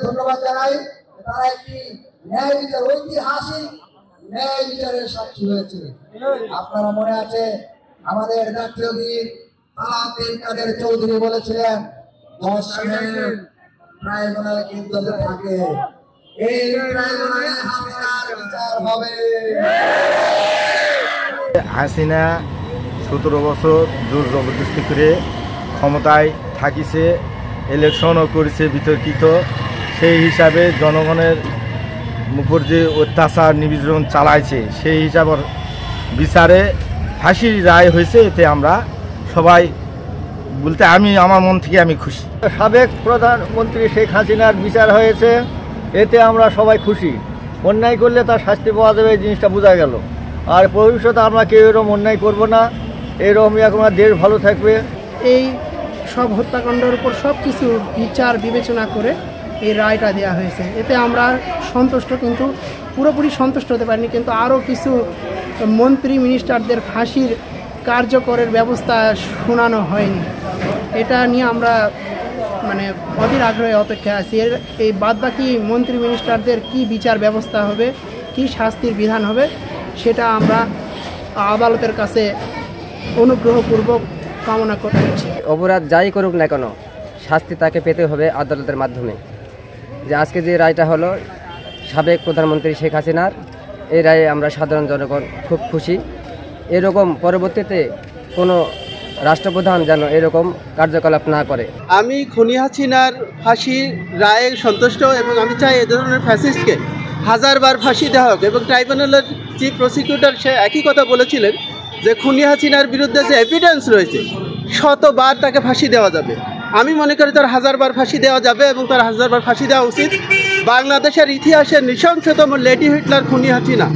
ধন্যবাদ জানাই। তারা একটি ন্যায় বিচার, ঐতিহাসিক ন্যায় বিচারের সাক্ষী হয়েছে। আপনারা মনে আছে আমাদের জাতীয় বীর আব্দুল কাদের চৌধুরী বলেছিলেন 10 মিনিট ট্রাইব্যুনাল কিন্তু থাকে, এই ট্রাইব্যুনালে হাসিনার বিচার হবে। হাসিনা 17 বছর জোর জবরদস্তি করে ক্ষমতায় থাকিছে, ইলেকশনও করেছে বিতর্কিত। সেই হিসাবে জনগণের উপর যে অত্যাচার নিপীড়ন চালাইছে সেই হিসাবে বিচারে ফাঁসির রায় হয়েছে। এতে আমরা সবাই বলতে আমার মন থেকে আমি খুশি। সাবেক প্রধানমন্ত্রী শেখ হাসিনার বিচার হয়েছে, এতে আমরা সবাই খুশি। অন্যায় করলে তার শাস্তি পাওয়া যাবে, এই জিনিসটা বোঝা গেল। আর ভবিষ্যতে আমরা কেউ এরকম অন্যায় করবো না, এরকমই এখন দেশ ভালো থাকবে। এই সব হত্যাকাণ্ডের উপর সব কিছু বিচার বিবেচনা করে এই রায়টা দেওয়া হয়েছে। এতে আমরা সন্তুষ্ট, কিন্তু পুরোপুরি সন্তুষ্ট হতে পারিনি। কিন্তু আরও কিছু মন্ত্রী মিনিস্টারদের ফাঁসির কার্যকরের ব্যবস্থা শোনানো হয়নি। এটা নিয়ে আমরা অধীর আগ্রহে অপেক্ষা আছি। এই বাদবাকি মন্ত্রী মিনিস্টারদের কি বিচার ব্যবস্থা হবে, কি শাস্তির বিধান হবে, সেটা আমরা আদালতের কাছে অনুগ্রহপূর্বক কামনা করছি। অপরাধ যাই করুক না কেন শাস্তি তাকে পেতে হবে আদালতের মাধ্যমে। যে আজকে যে রায়টা হলো সাবেক প্রধানমন্ত্রী শেখ হাসিনার, এই রায়ে আমরা সাধারণ জনগণ খুব খুশি। এরকম পরবর্তীতে কোনো রাষ্ট্রপ্রধান যেন এরকম কার্যকলাপ না করে। আমি খুনি হাসিনার ফাঁসি রায়ে সন্তুষ্ট এবং আমি চাই এ ধরনের ফ্যাসিস্টকে 1000 বার ফাঁসি দেওয়া হোক। এবং ট্রাইব্যুনালের চিফ প্রসিকিউটর সে একই কথা বলেছিলেন যে খুনি হাসিনার বিরুদ্ধে যে এভিডেন্স রয়েছে 100 বার তাকে ফাঁসি দেওয়া যাবে। আমি মনে করি তার 1000 বার ফাঁসি দেওয়া যাবে এবং তার 1000 বার ফাঁসি দেওয়া উচিত। বাংলাদেশের ইতিহাসের নৃশংসতম লেডি হিটলার খুনি হাসিনা